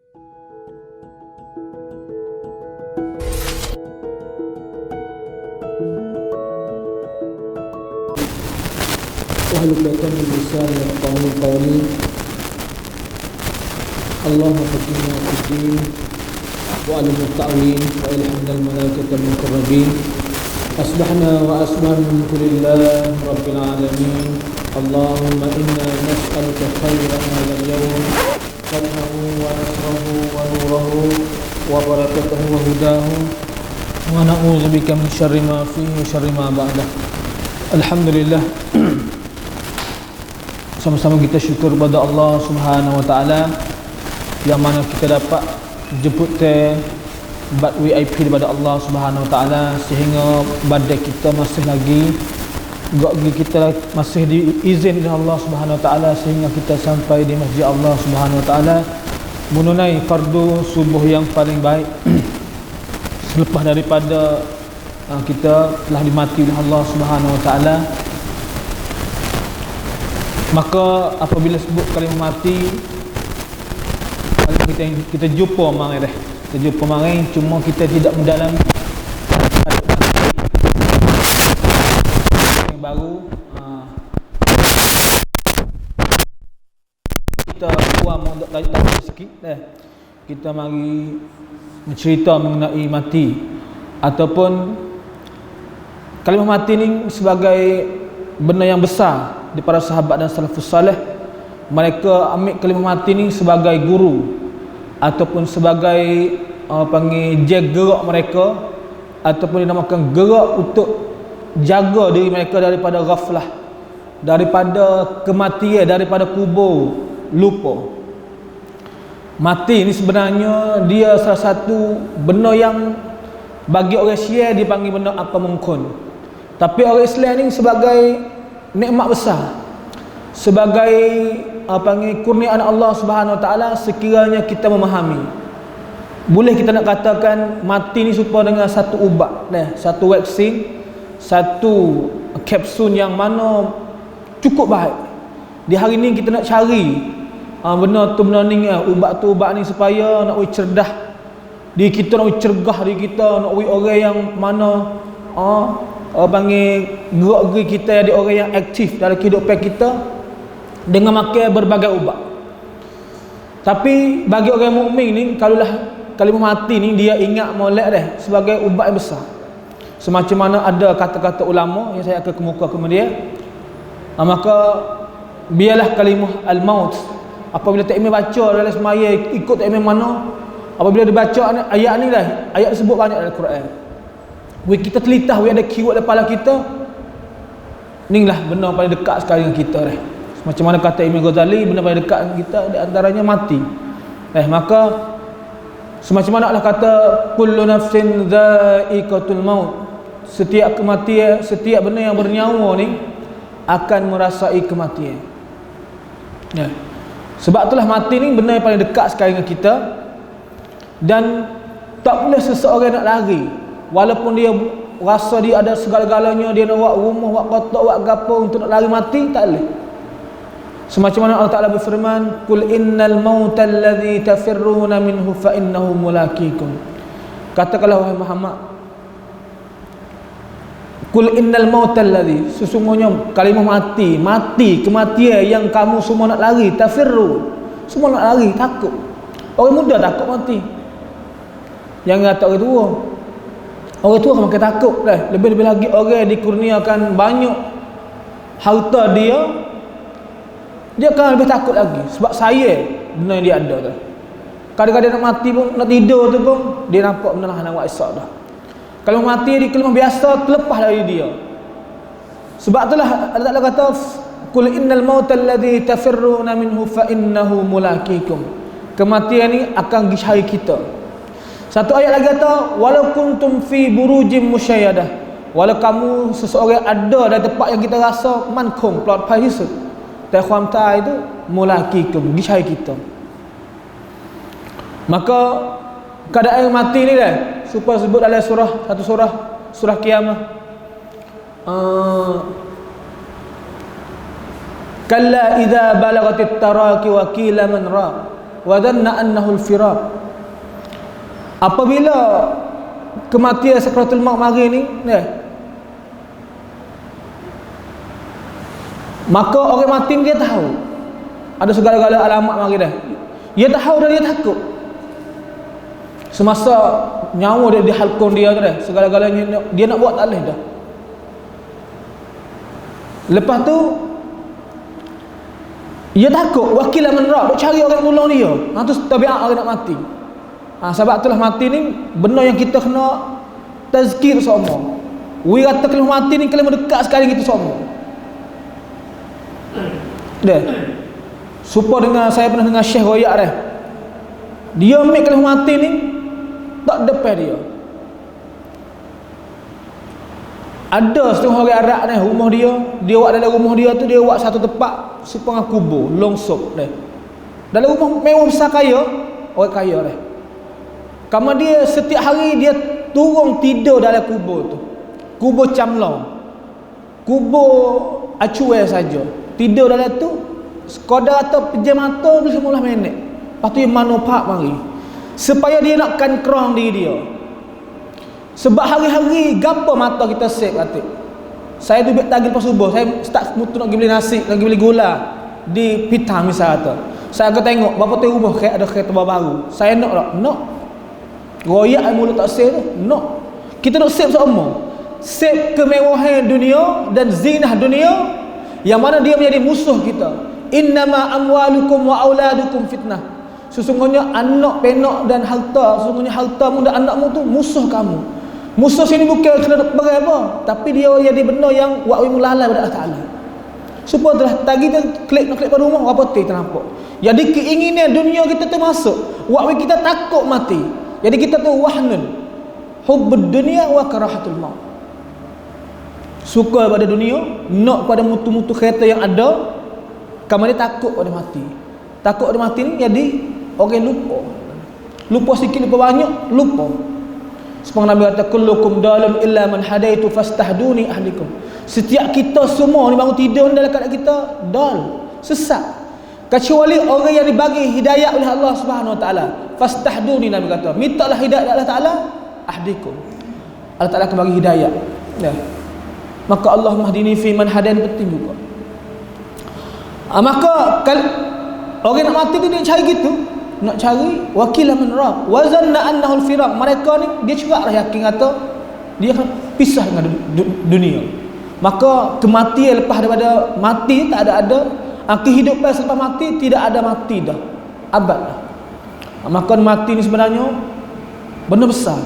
wahlul min lisani yafqahu qawli. Allahumma faqqihna fid-din wa alimna at-ta'wil wa ilhamna al-malaikata al-muqarrabin. Asbahna wa asbahna lillahi rabbil alamin. Allahumma inna nas'aluka khairan hadha al-yawm fathahu wa nasrahu wa nurahu wa barakatahu wa hudahu wa na'udzubika min syarri ma fihi wa syarri ma ba'dah. Alhamdulillah, sama-sama kita syukur kepada Allah Subhanahu wa taala yang mana kita dapat jemput bad VIP daripada Allah Subhanahu wa taala, sehingga badai kita masih lagi kita masih diizin oleh Allah Subhanahu wa taala sehingga kita sampai di masjid Allah Subhanahu wa taala menunai fardu subuh yang paling baik selepas daripada kita telah dimati oleh Allah Subhanahu wa taala. Maka apabila sebut kalimah mati, kita jumpa mari dah. Kita jumpa mari, cuma kita tidak mendalam yang baru. Kita buat mau tanya sikit dah. Kita mari mencerita mengenai mati, ataupun kalimah mati ni sebagai benda yang besar di para sahabat dan salafus salih. Mereka ambil kalimah mati ni sebagai guru ataupun sebagai panggil gerak mereka, ataupun dinamakan gerak untuk jaga diri mereka daripada ghaflah, daripada kematian, daripada kubur lupa. Mati ni sebenarnya dia salah satu benda yang bagi orang Syiah dipanggil benda apa mungkin, tapi orang Islam ni sebagai nikmat besar, sebagai panggil kurniaan Allah Subhanahu wa taala. Sekiranya kita memahami, boleh kita nak katakan mati ni serupa dengan satu ubat, satu vaksin, satu kapsul yang mana cukup baik. Di hari ni kita nak cari benda tu benda ni, ubat tu ubat ni, supaya nak cerdah diri kita, nak cergah diri kita, nak orang yang mana panggil gerak diri kita jadi orang yang aktif dalam kehidupan kita dengan makan berbagai ubat. Tapi bagi orang mukmin ni, kalaulah kalimah mati ni dia ingat molek dah sebagai ubat yang besar. Semacam mana ada kata-kata ulama yang saya akan kemuka kemudian, maka biarlah kalimah al-maut apabila tak imam baca dalam semaya, ikut tak imam mana, apabila dibaca ayat ni dah, ayat disebut banyak dalam Quran. Kita telitah, ada keyword dalam kepala kita, ni lah benda paling dekat sekali dengan kita dah. Macam mana kata Imam Ghazali, benda paling dekat dengan kita di antaranya mati. Maka semacam mana Allah kata kullu nafsin dha'iqatul maut, setiap kematian, setiap benda yang bernyawa ni akan merasai kematian. Sebab itulah mati ni benda yang paling dekat sekali dengan kita, dan tak boleh seseorang nak lari. Walaupun dia rasa dia ada segala-galanya, dia nak buat rumah, buat kotak, buat gapo untuk nak lari mati, tak boleh. Semacam mana Allah Ta'ala berfirman, Qul innal mauta alladhi tafirruna minhu fa innahu mulaqikum. Katakanlah wahai Muhammad, Qul innal mauta alladhi, sesungguhnya kalimah mati, kematian yang kamu semua nak lari, tafirru, semua nak lari, takut. Orang muda takut mati, jangan kata orang tua. Orang tua makin takut dah. Lebih-lebih lagi orang dikurniakan banyak harta dia akan lebih takut lagi. Sebab saya benda yang dia ada tu. Kadang-kadang nak mati pun, nak tidur tu pun, dia nampak benda lah nak buat esok dah. Kalau mati di kelimah biasa, terlepas dari dia. Sebab itulah Allah Ta'ala kata Qul innal mauta alladhi tafirruna minhu fa innahu mulaqikum. Kematian ni akan gishari kita. Satu ayat lagi kata walau kuntum fi burujim musyayadah, walau kamu seseorang ada di tempat yang kita rasa mankum plot pahisut, takhwamta itu mulaqikum, gishari kita. Maka keadaan mati ni dah supaya sebut dalam satu surah Qiyamah, kalla idza balagatit taraqi wa qila man ra, wa dhanna annahu al-firaq. Apabila kematian sakaratul maut mari ni, maka orang mati dia tahu ada segala-gala alamat mari dah. Dia tahu dan dia takut. Semasa nyawa dia dihalkun dia tu dah, segala-galanya dia nak buat tak boleh dah. Lepas tu dia takut, wakil man ra, duk cari orang tolong dia. Tu tabiat orang nak mati. Sebab itulah mati ni benda yang kita kena tazkir semua. We kata kalau mati ni kalau dekat sekali kita semua. Dah. Supaya dengan saya pernah dengar Syekh Royak dah. Dia ambil kalau mati ni tak depan dia. Ada setengah orang Arab ni rumah dia buat dalam rumah dia tu dia buat satu tempat supaya kubur, longsop dah. Dalam rumah mewah besar kaya, orang kaya dah. Kamu dia setiap hari dia turun tidur dalam kubur tu. Kubur camlong. Kubur acuai saja. Tidur dalam tu sekadar atau pejam mata boleh 15 minit. Lepas tu dia manfaat mari. Supaya dia nak kankrong diri dia. Sebab hari-hari gapo mata kita sek kata. Saya tu tagih lepas subuh, saya start mutu nak pergi beli nasi, nak pergi beli gula di Pitang misal tu. Saya akan tengok berapa tu rumah ada kereta baru. Saya nak tak? Nak. Royak mulut tak sek tu. Nak. Kita nak sek semua. Sek kemewahan dunia dan zinah dunia yang mana dia menjadi musuh kita. Innama amwalukum wa auladukum fitnah. Sesungguhnya anak, penak dan harta, sesungguhnya hartamu dan anakmu tu musuh kamu. Musuh sini bukan kena berapa, tapi dia jadi benda yang wa'wi mulalai pada Allah Ta'ala. Supaya telah tadi dia klik pada rumah, apa tu ternampak. Jadi keinginan dunia kita tu masuk, wa'wi kita takut mati. Jadi kita tu wahnun, hubbud dunia wa karahatul maut. Suka pada dunia, nak pada mutu-mutu kereta yang ada, kamu dia takut pada mati. Takut pada mati ni jadi orang lupa. Lupa sikit, lupa banyak, lupa. Seperti Nabi kata, kullukum dalam illa man hadaitu fastahduni ahlikum. Setiap kita semua ni bangun tidur dalam keadaan kita dal, sesat. Kecuali orang yang dibagi hidayah oleh Allah Subhanahu Wa Taala. Fastahduni, Nabi kata, mintalah hidayah Allah Taala ahdikum. Allah Taala akan bagi hidayah. Ya. Maka Allah mahdini fi man hadan penting juga. Maka orang nak mati tu dia cari gitu, nak cari wakilah menrab wa zanna annahu al-firaq. Mereka ni dia juga dah yakin kata dia akan pisah dengan dunia. Maka kematian lepas daripada mati tak ada kehidupan selepas mati, tidak ada mati dah, abad dah. Maka mati ni sebenarnya benda besar.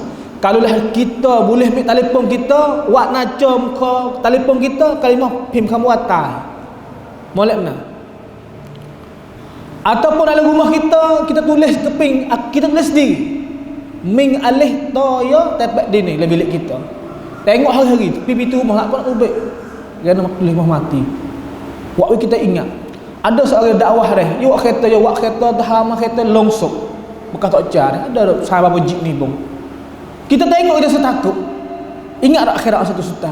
Kalaulah kita boleh ambil telefon kita, wak naca muka telefon kita, kalimah pim kamu atas molek benar. Ataupun dalam rumah kita tulis keping, kita tulis sendiri. Ming alih toya tepat dini dalam bilik kita. Tengok hari-hari pipi tu rumah apa nak ubek. Kerana tulis rumah mati. Waktu kita ingat. Ada seorang dakwah dah, you wak kereta dah kereta longsok. Bukan tak jar. Ada sahabat berjik ni bong. Kita tengok kita setakut. Ingat tak akhirat satu suta.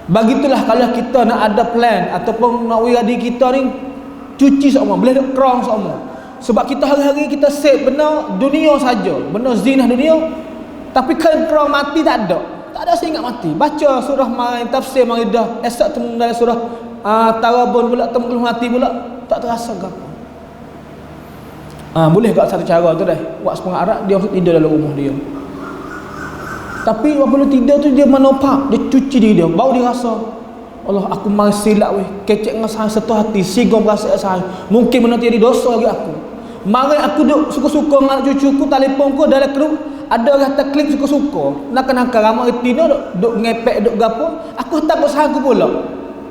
Begitulah kalau kita nak ada plan ataupun nak wiradi kita ni cuci semua, boleh duk kerang semua. Sebab kita hari-hari kita save benda dunia saja, benda zinah dunia. Tapi kan kerang mati tak ada. Tak ada saya ingat mati. Baca surah main tafsir Maidah, esok temu dalam surah Tarabun pula temu mati pula, tak terasa ke apa. Boleh kat satu cara tu dah. Buat sepengah Arab dia tidur dalam rumah dia. Tapi apabila tidur tu dia menopak, dia cuci diri dia, baru dia rasa Allah aku mari silap weh, kecek dengan saya satu hati, sigong berasa saya. Mungkin benda jadi dosa lagi aku. Mari aku duk suka-suka dengan anak cucuku, telefonku dalam keruk, ada orang kata klik suka-suka. Nak ramai tino duk ngepek duk gapo, aku takut sahaku pula.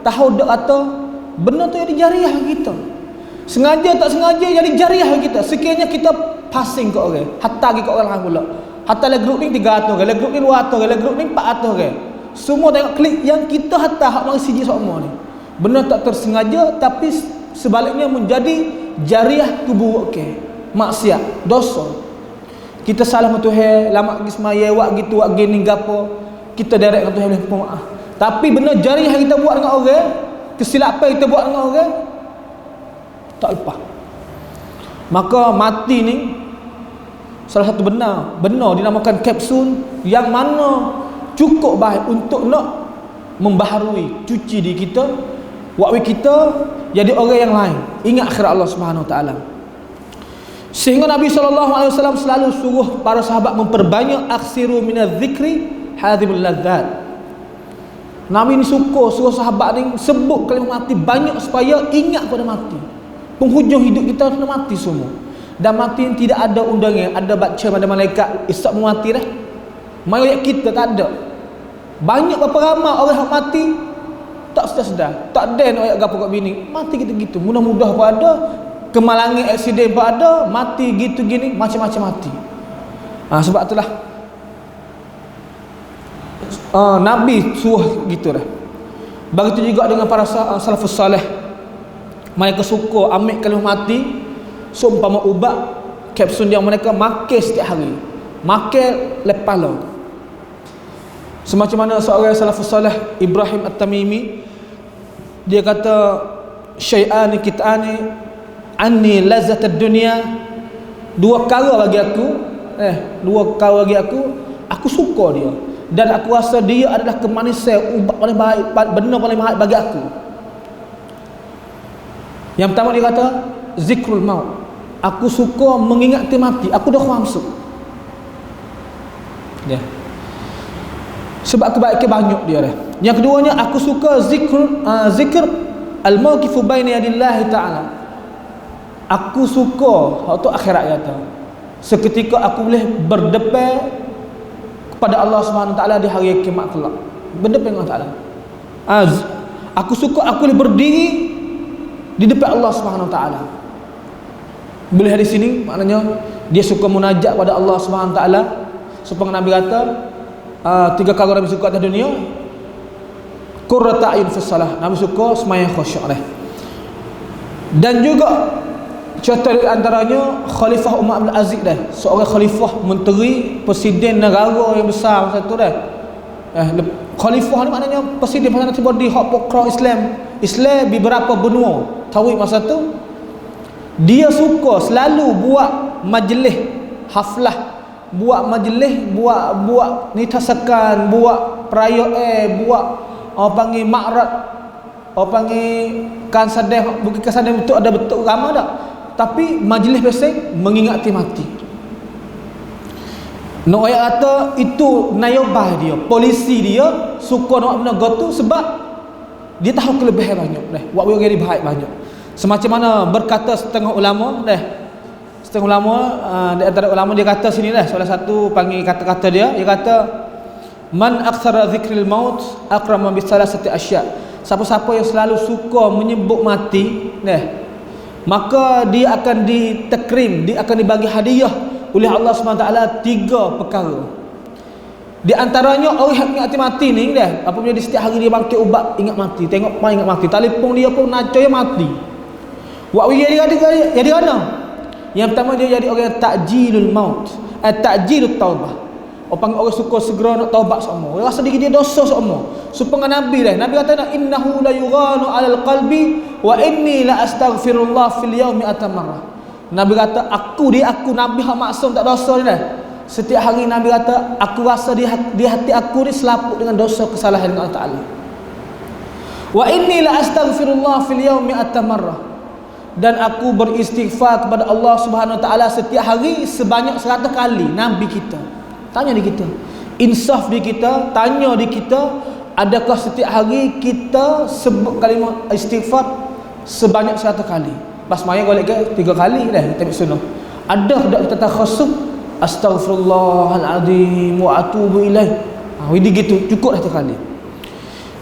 Tahu duk atau benda tu jadi jariah kita. Sengaja tak sengaja jadi jariah kita. Sekiranya kita passing ke orang, hatta ke orang lain pula. Hatta le grup ni 300 orang, le grup ni 200 orang, le grup ni 400 orang. Semua tengok klik yang kita hatta hak mari siji semua ni. Benda tak tersengaja tapi sebaliknya menjadi jariah tubuh okey. Maksiat, dosa. Kita salah sama Tuhan, lama pergi semaya, wak gitu, wak gini gapo. Kita direct dengan Tuhan boleh maaf. Tapi benda jariah kita buat dengan orang, kesilapan kita buat dengan orang tak lepas. Maka mati ni salah satu benar dinamakan kapsul yang mana cukup baik untuk nak membaharui cuci diri kita, waktu kita jadi orang yang lain, ingat akhirat Allah Subhanahu Wa Taala. Sehingga Nabi SAW selalu suruh para sahabat memperbanyak aksiru minaz zikri hadhibul ladzat. Nabi ni suruh sahabat ni sebut kalimah mati banyak supaya ingat pada mati. Penghujung hidup kita kena mati semua. Dan mati ni tidak ada undangan, ada baca pada malaikat isap mati dah. Mayat kita tak ada. Banyak berapa ramai orang yang mati tak sedar-sedar. Tak ada nak ayat gapo kat bini. Mati gitu-gitu. Mudah-mudah pun ada, kemalangan aksiden pun ada, mati gitu gini, macam-macam mati. Sebab itulah Nabi suruh gitu dah. Begitu juga dengan para salafus salih. Mereka suka ambil kalimah mati seumpama ubat kapsul yang mereka makan setiap hari. Makan lepala. Semacam mana seorang salafus salih Ibrahim At-Tamimi, dia kata syai'ani kit'ani anni lazzatad dunya, dua perkara bagi aku aku suka dia dan aku rasa dia adalah kemanisan ubat paling baik, benda paling baik bagi aku. Yang pertama dia kata zikrul maut, aku suka mengingati mati, aku dah masuk dia. Sebab kebaikan banyak dia dah. Yang keduanya aku suka zikr al-mawqifu baina yadillahi ta'ala. Aku suka waktu akhirat kata seketika aku boleh berdepan kepada Allah Subhanahu Wa Taala di hari kiamat kelak. Berdepan dengan Allah Taala. Aku suka aku boleh berdiri di depan Allah Subhanahu Wa Taala. Boleh di sini maknanya dia suka munajat pada Allah Subhanahu Wa Taala. Supaya Nabi kata 3 perkara Nabi suka atas dunia. Qurratu a'yun fi shalah. Nabi suka sembahyang khusyuk dah. Dan juga contoh antaranya Khalifah Umar Abdul Aziz dah, seorang khalifah menteri presiden negara yang besar masa tu dah. Khalifah ni maknanya presiden pasal tiba di hak pokok Islam di beberapa benua tauhid masa tu. Dia suka selalu buat majlis haflah, buat majlis, buat nitasakan, buat perayaan, buat orang panggil makrad, orang panggil kan sadar, bukan kan sadar betul ada betul ramai tak, tapi majlis biasa mengingati mati. Nak ayat kata itu nayobah dia, polisi dia suka nak benda gotu sebab dia tahu kelebihan banyak dah, buat orang dia baik banyak. Semacam mana berkata setengah ulama dah, setengah ulama di antara ulama dia kata sini dah, salah satu panggil kata-kata dia kata man aktsara zikril maut akrama bi salasati asya. Siapa-siapa yang selalu suka menyebut mati dah, maka dia akan ditakrim, dia akan dibagi hadiah oleh Allah SWT 3 perkara. Di antaranya orang yang ingat mati ni dah, apabila dia setiap hari dia bangkit ubat ingat mati, tengok mai ingat mati, telefon dia pun nacoy mati. Buat dia jadi mana? Yang pertama dia jadi orang takjilul maut, takjilut taubah. Orang suka segera nak taubat semua. Rasa diri dia dosa semua. Supaya Nabi dah. Nabi kata innahu la yughanu 'alal qalbi wa inni la astaghfirullah fil yaumi atamarrah. Nabi kata aku Nabi hak maksum tak dosa ni dah. Setiap hari Nabi kata aku rasa di hati aku ni selaput dengan dosa kesalahan dengan Allah Taala. Wa inni la astaghfirullah fil yaumi atamarrah. Dan aku beristighfar kepada Allah Subhanahu Wa Taala setiap hari sebanyak 100 kali. Nabi kita tanya di kita, insaf di kita, tanya di kita, adakah setiap hari kita sebut kalimah istighfar sebanyak 100 kali? Pas maya golek ke 3 kali dah kita sunnah. Ada tak kita takhasub astaghfirullahalazim wa atubu ilaih. Ini gitu cukup dah 1 kali.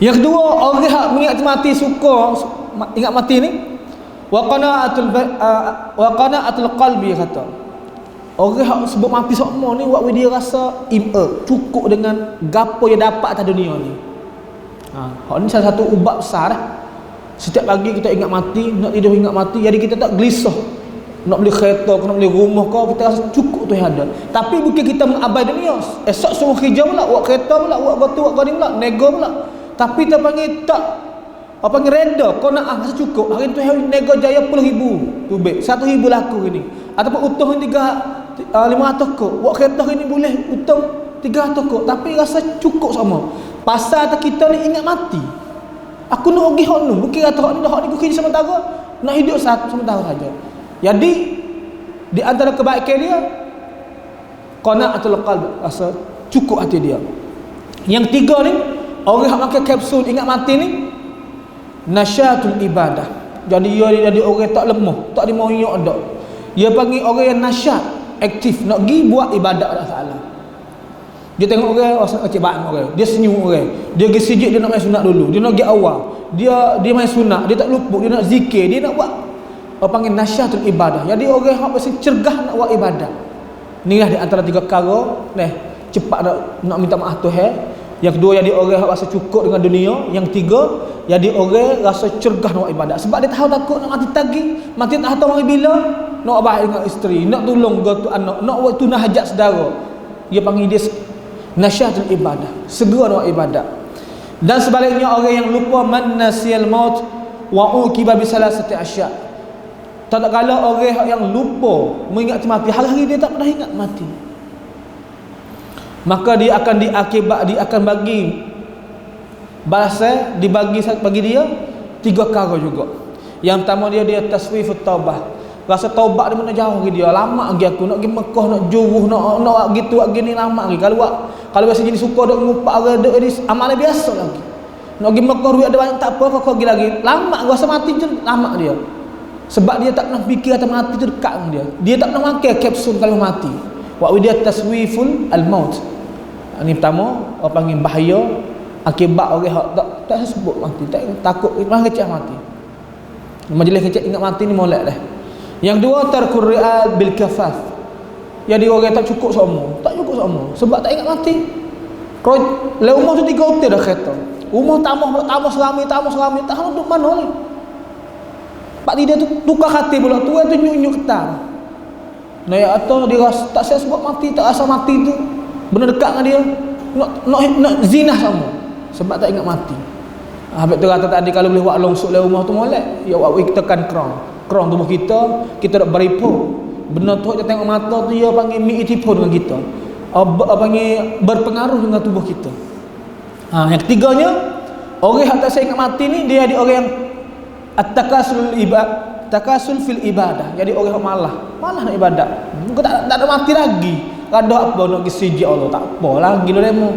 Yang kedua, orang yang mengingat mati suka ingat mati ni wa qana'atul qalbi kata. Orang yang sebut mati semua ni waktu dia rasa cukup dengan gapo yang dapat atas dunia ni. Hak ni salah satu ubat besar dah. Setiap pagi kita ingat mati, nak tidur ingat mati, jadi kita tak gelisah. Nak beli kereta, nak beli rumah kau, kita rasa cukup tu yang ada. Tapi bukan kita mengabai dunia. Esok suruh kerja pula, buat kereta pula, buat gotu, buat gani pula, nego pula. Tapi kita panggil tak apa ngereda qanaah rasa cukup hari tu nego jaya 10,000 tubik 1,000 laku ini ataupun utuh 500 kok buat kereta ini boleh utuh 300 kok tapi rasa cukup sama pasal kita ni ingat mati aku nak pergi hak ni bukan kata hak ni aku sementara nak hidup sementara saja jadi di antara kebaikan dia qanaatul qalb rasa cukup hati dia. Yang tiga ni orang yang makan kapsul ingat mati ni nasyatul ibadah. Jadi dia jadi orang tak lemah, tak dimoyok dak. Dia panggil orang yang nasyat, aktif nak pergi buat ibadat Allah Taala. Dia tengok orang cebaan orang, dia senyum orang. Dia pergi sujud dia nak main sunat dulu. Dia nak pergi awal. Dia main sunat, dia tak luput, dia nak zikir, dia nak buat orang panggil nasyatul ibadah. Jadi orang yang mesti cergah nak buat ibadat. Inilah di antara tiga perkara, cepat nak minta maaf Tuhan. Yang kedua jadi orang yang rasa cukup dengan dunia. Yang tiga jadi orang rasa cergah nak buat ibadat. Sebab dia tahu takut nak mati tagi, mati tak tahu mari bila, nak baik dengan isteri, nak tolong tu anak, nak buat tunah hajat saudara. Dia panggil dia nasyatul ibadah, segera nak buat ibadat. Dan sebaliknya orang yang lupa man nasiyal maut wa uqiba bi salasati asya. Tak kala orang yang lupa mengingat mati, hari-hari dia tak pernah ingat mati, maka dia akan dia akan bagi balasan bagi dia tiga perkara juga. Yang pertama dia taswifut taubah. Rasa taubat dia mana jauh lagi dia. Lama lagi aku nak pergi Mekah, nak juruh, nak gitu gini lama lagi. Kalau biasa jenis suka dok ngupak ada ni amal biasa lagi. Nak pergi Mekah duit ada banyak tak apa kau pergi lagi. Lama rasa mati je lama dia. Sebab dia tak pernah fikir kata mati tu dekat dengan dia. Dia tak pernah makan kapsul kalau mati. Wa dia taswiful al-maut. Ini pertama, orang panggil bahaya akibat orang tak sebut mati, takut malah kecil mati. Majlis kecil ingat mati ni molek dah. Yang dua tarkur ri'al bil kafaf. Jadi orang tak cukup semua, sebab tak ingat mati. Kalau rumah tu 3 hotel dah kereta. Rumah tambah serami, tak tahu duduk mana ni. Pak dia tu tukar hati pula, tu nyuk ketan. Nah ya atau dia rasa tak saya sebab mati, tak rasa mati tu benar dekat dengan dia, nak zina sama sebab tak ingat mati. Habis tu kata tadi kalau boleh buat longsok dalam rumah tu molek, ya buat kita kan kerang tubuh kita nak beripu. Benar tu kita tengok mata tu dia panggil mi'itipu dengan kita. Panggil berpengaruh dengan tubuh kita. Yang ketiganya, orang yang tak saya ingat mati ni dia ada orang yang takasul fil ibadah. Jadi orang yang malah nak ibadat. Tak ada mati lagi. Kada apa nak pergi sujud Allah, tak apa lagi lo demo.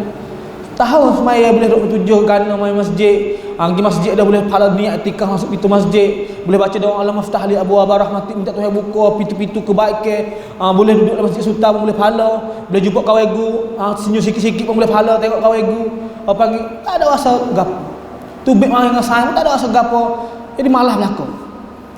Tahu semaya boleh duk tujuh kan main masjid. Pergi masjid dah boleh pahala niat itikaf masuk pintu masjid. Boleh baca doa Allah maftah li abu rahmati, minta Tuhan buka pintu-pintu kebaikan. Boleh duduk dalam masjid sultan pun boleh pahala. Boleh jumpa kawan egu, senyum sikit-sikit pun boleh pahala tengok kawan egu. Panggil tak ada rasa gapo. Tubik main dengan sayang tak ada rasa gapo. Jadi malah berlaku.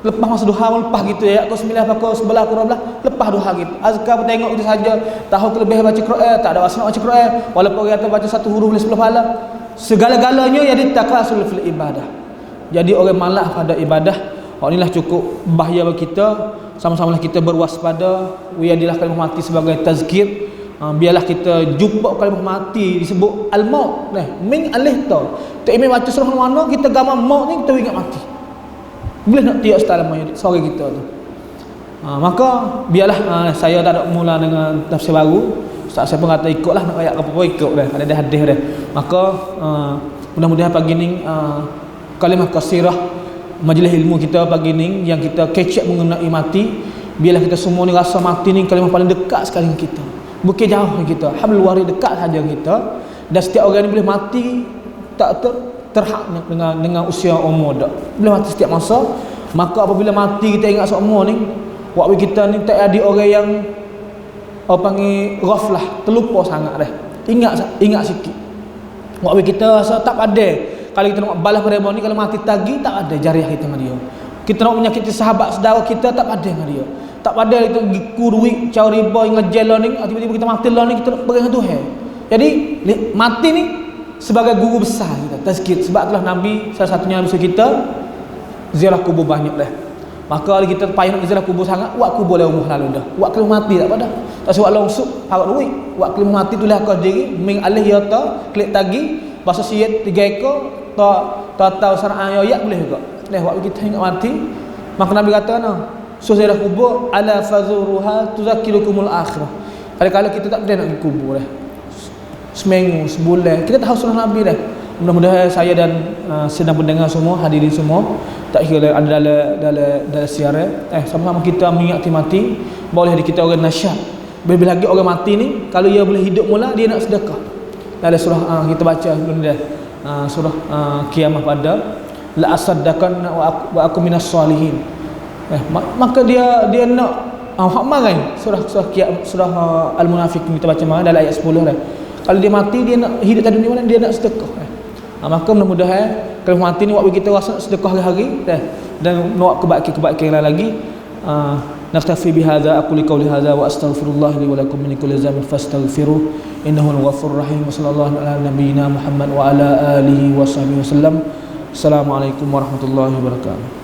Lepas masa duha lepas gitu ya, aku 9 aku 11 aku 12 lepas duha gitu. Azkar tengok itu saja, tahu kelebihan baca Quran, tak ada wasna baca Quran, walaupun orang kata baca satu huruf boleh 10 pahala. Segala-galanya jadi takasul fil ibadah. Jadi orang malas pada ibadah. Inilah cukup bahaya bagi kita. Sama-sama kita berwaspada. Wiyadilah kalimah mati sebagai tazkir. Biarlah kita jumpa kalimah mati disebut al-maut. Ming alih tau. Tak imam baca surah mana kita gambar maut ni kita ingat mati. Boleh nak tiap selamanya sore kita tu. Maka biarlah saya tak ada mula dengan tafsir baru. Ustaz saya pun kata ikutlah nak ayat apa-apa ikut dah. Ada hadis dah. Maka mudah-mudahan pagi ni kalimah qasirah majlis ilmu kita pagi ni yang kita kecek mengenai mati. Biarlah kita semua ni rasa mati ni kalimah paling dekat sekali dengan kita. Bukan jauh dengan kita. Hablul warid dekat saja dengan kita. Dan setiap orang ni boleh mati tak terhad dengan usia umur dak. Boleh mati setiap masa. Maka apabila mati kita ingat semua ni, waktu kita ni tak ada orang yang panggil ghaflah, terlupa sangat dah. Ingat sikit. Waktu kita rasa tak ada. Kalau kita nak balas pada ni kalau mati tagi tak ada jariah kita dengan dia. Kita nak menyakiti sahabat saudara kita tak ada dengan dia. Tak ada kita kurui cari riba ngejel ni, tiba-tiba kita mati lah ni kita nak pergi dengan Tuhan. Jadi mati ni sebagai guru besar kita tazkir. Sebab itulah Nabi salah satunya musuh kita ziarah kubur banyak dah. Maka kalau kita payah nak ziarah kubur sangat, buat kubur le umur lalu dah. Buat kelim mati tak pada. Tak suat langsung harap duit. Buat kelim mati tulah kau diri ming alih ya ta klik tagi bahasa siat 3 ekor ta total sarang ayat boleh juga. Waktu kita ingat mati, maka Nabi kata ziarah kubur ala fazuruha tuzakirukumul akhirah. Kalau kita tak boleh nak pergi kubur seminggu, sebulan, kita tahu sunnah Nabi dah. Mudah-mudahan saya dan sedang pendengar semua, hadirin semua, tak kira ada dalam siaran, sama-sama kita mengingati mati. Boleh kita orang nasyad. Lebih lagi orang mati ni, kalau dia boleh hidup mula, dia nak sedekah. Dalam surah kita baca dulu dah, surah Qiyamah pada la asaddaqan wa aku minas salihin. Maka dia nak hak marai surah Al-Munafiq kita baca dalam ayat 10 dah. Kalau dia mati, dia nak hidup di dunia mana, dia nak sedekah. Maka mudah-mudahan kalau mati ni waktu kita rasa sedekah hari-hari dan nak kebaikan lagi. Naktafi bihadza aqulu qawli hadza wa astaghfirullah li wa lakum min kulli dhanbin fastaghfiruh innahu al-ghafurur rahim. Sallallahu ala nabiyyina Muhammad wa ala alihi wa sahbihi wasallam. Assalamualaikum warahmatullahi wabarakatuh.